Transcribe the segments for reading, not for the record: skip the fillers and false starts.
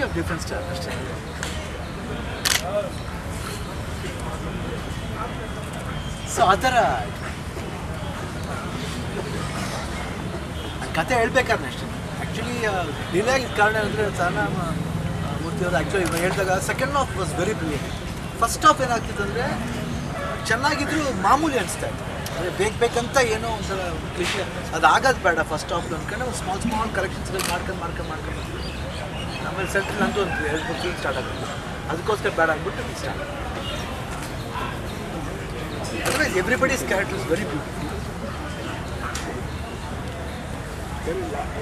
Of different style ಅಷ್ಟೇ. So ಆ ಥರ ಕತೆ ಹೇಳ್ಬೇಕಾದ್ರೆ ಅಷ್ಟೇ. ಆ್ಯಕ್ಚುಲಿ ಡಿಲೇ ಆಗಿದ್ದ ಕಾರಣ ಅಂದರೆ ಸಹನಾ ಮೂರ್ತಿ ಅವರು ಆ್ಯಕ್ಚುಲಿ ಹೇಳಿದಾಗ second half was very brilliant. First half ಏನಾಗ್ತಿತ್ತು ಅಂದರೆ ಚೆನ್ನಾಗಿದ್ರು ಮಾಮೂಲಿ ಅನಿಸ್ತಾ ಇತ್ತು. ಅಂದರೆ ಬೇಕಂತ ಏನೋ ಒಂಥರ ಕ್ಲಿಷೆ ಅದು ಆಗೋದು ಬೇಡ ಫಸ್ಟ್ ಹಾಫ್ ಅಂದ್ಕೊಂಡು ಒಂದು ಸ್ಮಾಲ್ ಕರೆಕ್ಷನ್ಸ್ಗಳು ಮಾಡ್ಕೊಂಡು ಆಮೇಲೆ ಸೆಂಟ್ರಲ್ ಅಂತೂ ಒಂದು 2-3 ಸೀನ್ ಸ್ಟಾರ್ಟ್ ಆಗುತ್ತೆ. ಅದಕ್ಕೋಸ್ಕರ ಬೇಡ ಅಂದ್ಬಿಟ್ಟು start. Otherwise everybody's character is very beautiful.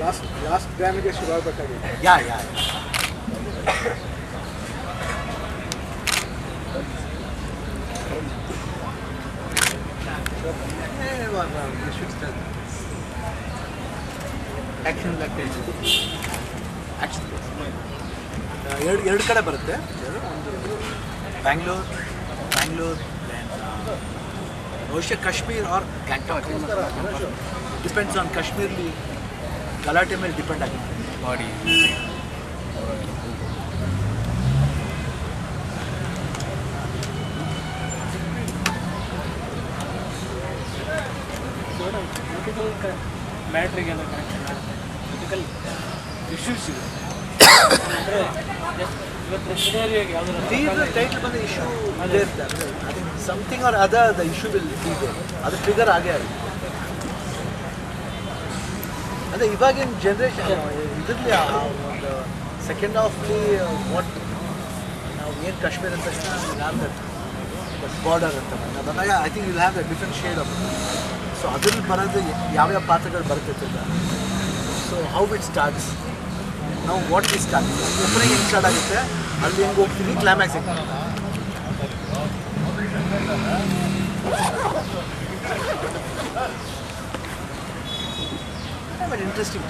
Last ಡ್ಯಾಮಿಗೆ ಶುರು ಆಗಬೇಕಾಗಿದೆ. ಯಾ ಎರಡು ಕಡೆ ಬರುತ್ತೆ. ಒಂದು ಬ್ಯಾಂಗ್ಳೂರ್ ಬಹುಶಃ Kashmir or Gangtok depends on ಕಾಶ್ಮೀರ್ಲಿ ಗಲಾಟೆ ಮೇಲೆ ಡಿಪೆಂಡ್ ಆಗುತ್ತೆ ಬಾಡಿ. ಮ್ಯಾಟ್ರಿಗೆಲ್ಲ ಕನೆಕ್ಷನ್ ಆಗುತ್ತೆ, ಪೊಲಿಟಿಕಲ್ ಇಶ್ಯೂಸ್ ಇದೆ. ಅಂದರೆ ಇವತ್ತು ಸಿನೇರಿಯೋಗೆ ಯಾವುದಾದ್ರು ಟೈಟ್ಲ್ ಬಂದ ಇಶ್ಯೂ ಅದೇ ಇರುತ್ತೆ. Something R other the issue will ಇದೆ, ಅದು ಟ್ರಿಗರ್ ಆಗೇ ಆಗುತ್ತೆ. ಅಂದರೆ ಇವಾಗಿನ ಜನ್ರೇಷನ್ ಇದರಲ್ಲಿ ಒಂದು ಸೆಕೆಂಡ್ ಹಾಫ್ಲಿ ವಾಟ್ ನಾವು ಏನು ಕಾಶ್ಮೀರ ಅಂತ ತಕ್ಷಣ ಬಾರ್ಡರ್ ಅಂತ ಬಂದಾಗ I think will have A different shade of. So ಅದ್ರಲ್ಲಿ ಬರೋದು ಯಾವ್ಯಾವ ಪಾತ್ರಗಳು ಬರ್ತಿರ್ತಿಲ್ಲ. ಸೊ ಹೌ ಇಟ್ ಸ್ಟಾರ್ಟ್ಸ್ ನಾವು ವಾಟ್ ಇಸ್ ಸ್ಟಾರ್ಟ್ ಓಪನಿಂಗ್ ಹೆಂಗೆ ಸ್ಟಾರ್ಟ್ ಆಗುತ್ತೆ, ಅಲ್ಲಿ ಹೆಂಗೆ ಹೋಗ್ತೀವಿ, ಕ್ಲೈಮ್ಯಾಕ್ಸ್ ಹೆಂಗೆ interesting.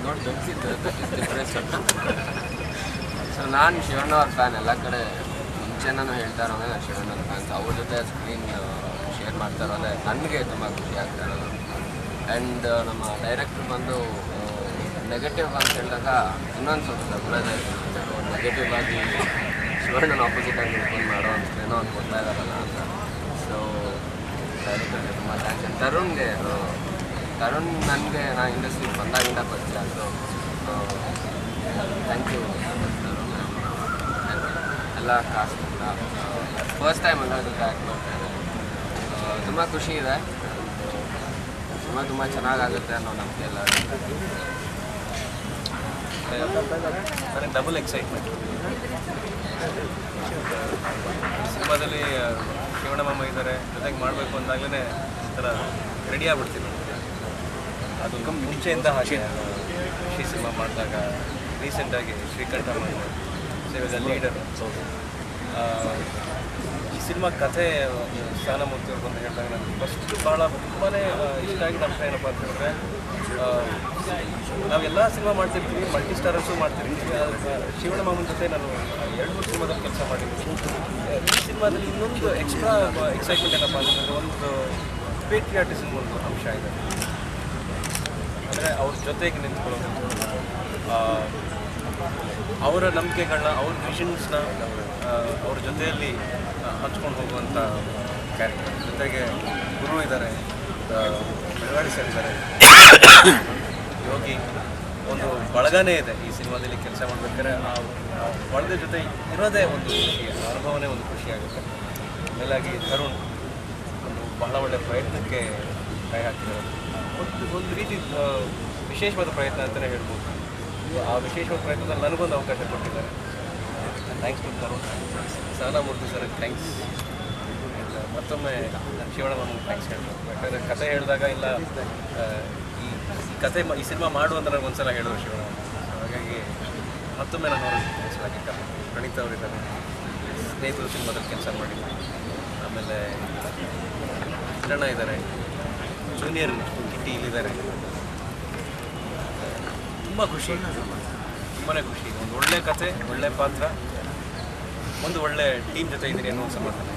Not benefit difference. So ನಾನು ಶಿವಣ್ಣ ಅವ್ರ ಫ್ಯಾನ್. ಎಲ್ಲ ಕಡೆ ಮುಂಚೆ ನಾನು ಹೇಳ್ತಾ ಇರೋದೇ ನಾನು ಶಿವಣ್ಣ ಅವ್ರ ಫ್ಯಾನ್ಸ್. ಅವ್ರ ಜೊತೆ ಸ್ಕ್ರೀನ್ ಶೇರ್ ಮಾಡ್ತಾ ಇರೋದೇ ನನಗೆ ತುಂಬ ಖುಷಿ ಆಗ್ತಾ ಇರೋದು. ಆ್ಯಂಡ್ ನಮ್ಮ ಡೈರೆಕ್ಟ್ರ್ ಬಂದು ನೆಗೆಟಿವ್ ಅಂತ ಹೇಳಿದಾಗ ಇನ್ನೊಂದು ಸ್ವಲ್ಪ ಸರ್ಪ್ರೈಸ್ ಆಯಿತು. ನೆಗೆಟಿವ್ ಆಗಿ ಶಿವಣ್ಣನ ಆಪೋಸಿಟಾಗಿ ನಿಂತ್ಕೊಂಡು ಮಾಡೋ ಏನೋ ಒಂದು ಕೊಡ್ತಾ ಇದ್ದಾರಲ್ಲ ಅಂತ. ಸೊ ಡೈರೆಕ್ಟರ್ಗೆ ತುಂಬ ಥ್ಯಾಂಕ್ಸ್. ತರುಣ್ ನನಗೆ ನಾನು ಇಂಡಸ್ಟ್ರಿಗೆ ಬಂದಾಗಿಂದ ಪರಿಚಯ ಆಯಿತು. ಥ್ಯಾಂಕ್ ಯು ಎಲ್ಲ ಕಾಸ್ಟ್ ಫಸ್ಟ್ ಟೈಮ್ ಎಲ್ಲ ಜೊತೆ ಆ್ಯಕ್ಟ್ ಮಾಡ್ತಾಯಿದ್ದೆ. ತುಂಬ ಖುಷಿ ಇದೆ. ತುಂಬ ಚೆನ್ನಾಗಾಗುತ್ತೆ ಅನ್ನೋ ನಂಬಿಕೆ ಎಲ್ಲ. ನನಗೆ ಡಬಲ್ ಎಕ್ಸೈಟ್ಮೆಂಟ್. ಸಿನಿಮಾದಲ್ಲಿ ಶಿವಣ್ಣ ಮಾಮ ಇದ್ದಾರೆ, ಜೊತೆಗೆ ಮಾಡಬೇಕು ಅಂದಾಗಲೇ ಈ ಥರ ರೆಡಿ ಆಗ್ಬಿಡ್ತೀನಿ. ಅದು ಮುಂಚೆಯಿಂದ ಹಾಗೆ ಖುಷಿ ಸಿನಿಮಾ ಮಾಡಿದಾಗ ರೀಸೆಂಟಾಗಿ ಶ್ರೀಕಂಠ ಮಾಡಿದೆ, ಸೇವೆದ ಲೀಡರ್. ಈ ಸಿನಿಮಾ ಕಥೆ ಸಹನಾ ಮೂರ್ತಿ ಅವ್ರು ಬಂದು ಹೇಳಿದಾಗ ನನಗೆ ಫಸ್ಟ್ ಭಾಳ ತುಂಬಾ ಇಷ್ಟ ಆಗಿದ್ದ ಅಂಶ ಏನಪ್ಪ ಅಂತ ಹೇಳಿದ್ರೆ, ನಾವೆಲ್ಲ ಸಿನಿಮಾ ಮಾಡ್ತಿರ್ತೀವಿ, ಮಲ್ಟಿ ಸ್ಟಾರರ್ಸು ಮಾಡ್ತಿರ್ತೀವಿ. ಶಿವಣ್ಣ ಮಾಮನ ಜೊತೆ ನಾನು 2-3 ಸಿನಿಮಾದಲ್ಲಿ ಕೆಲಸ ಮಾಡಿದ್ದೀನಿ. ಈ ಸಿನಿಮಾದಲ್ಲಿ ಇನ್ನೊಂದು ಎಕ್ಸ್ಟ್ರಾ ಎಕ್ಸೈಟ್ಮೆಂಟ್ ಏನಪ್ಪ ಅಂತಂದರೆ, ಒಂದು ಪೇಟ್ರಿಯಾಟಿಸಮ್ ಒಂದು ಅಂಶ ಇದೆ. ಅಂದರೆ ಅವ್ರ ಜೊತೆಗೆ ನಿಂತ್ಕೊಳ್ಳೋದು, ಅವರ ನಂಬಿಕೆಗಳನ್ನ, ಅವ್ರ ವಿಷನ್ಸ್ನ ಅವ್ರ ಜೊತೆಯಲ್ಲಿ ಹಂಚ್ಕೊಂಡು ಹೋಗುವಂಥ ಕ್ಯಾರೆಕ್ಟರ್. ಜೊತೆಗೆ ಗುರು ಇದ್ದಾರೆ, ಬೆಳವಾಡಿ ಸರ್ ಇದ್ದಾರೆ, ಯೋಗಿ. ಒಂದು ಬಳಗನೇ ಇದೆ ಈ ಸಿನಿಮಾದಲ್ಲಿ ಕೆಲಸ ಮಾಡಬೇಕಾದ್ರೆ. ಆ ಬಳಗದ ಜೊತೆ ಇರೋದೇ ಒಂದು ಖುಷಿ, ಅನುಭವನೇ ಒಂದು ಖುಷಿಯಾಗುತ್ತೆ. ಮೇಲಾಗಿ ತರುಣ್ ಒಂದು ಬಹಳ ಒಳ್ಳೆಯ ಪ್ರಯತ್ನಕ್ಕೆ ಕೈ ಹಾಕಿದ್ದಾರೆ. ಒಂದು ರೀತಿ ವಿಶೇಷವಾದ ಪ್ರಯತ್ನ ಅಂತಲೇ ಹೇಳ್ಬೋದು. ಆ ವಿಶೇಷವಾದ ಪ್ರಯತ್ನದಲ್ಲಿ ನನಗೊಂದು ಅವಕಾಶ ಕೊಟ್ಟಿದ್ದಾರೆ. Thanks to Tarun. Sahana Murthy sir thanks. ಮತ್ತೊಮ್ಮೆ ನಾನು ಶಿವಣ್ಣ ಮಾಮನಿಗೆ ಥ್ಯಾಂಕ್ಸ್ ಹೇಳ್ಬೋದು. ಯಾಕಂದರೆ ಕತೆ ಹೇಳಿದಾಗ ಇಲ್ಲ ಈ ಸಿನಿಮಾ ಮಾಡು ಅಂತ ನನಗೆ ಒಂದ್ಸಲ ಹೇಳಿದ್ರು ಶಿವಣ್ಣ. ಹಾಗಾಗಿ ಮತ್ತೊಮ್ಮೆ ನಾನು ಅವ್ರಿಗೆ ಥ್ಯಾಂಕ್ಸ್ ಹಾಕಿದ್ದಾರೆ. ಪ್ರಣೀತ್ ಅವರಿದ್ದಾರೆ, ಸ್ನೇಹಿತರು ಸಿನಿಮಾದಲ್ಲಿ ಕೆಲಸ ಮಾಡಿದ್ದಾರೆ. ಆಮೇಲೆ ಕಿರಣ ಇದ್ದಾರೆ, ಜೂನಿಯರ್ ಕಿಟ್ಟಿ ಇಲ್ಲಿದ್ದಾರೆ. ತುಂಬ ಖುಷಿ, ತುಂಬಾ ಖುಷಿ. ಒಂದು ಒಳ್ಳೆ ಕತೆ, ಒಳ್ಳೆ ಪಾತ್ರ, ಒಂದು ಒಳ್ಳೆ ಟೀಮ್ ಜೊತೆ ಇದ್ದೀನಿ ಅನ್ನೋ ಸಮಾಧಾನ.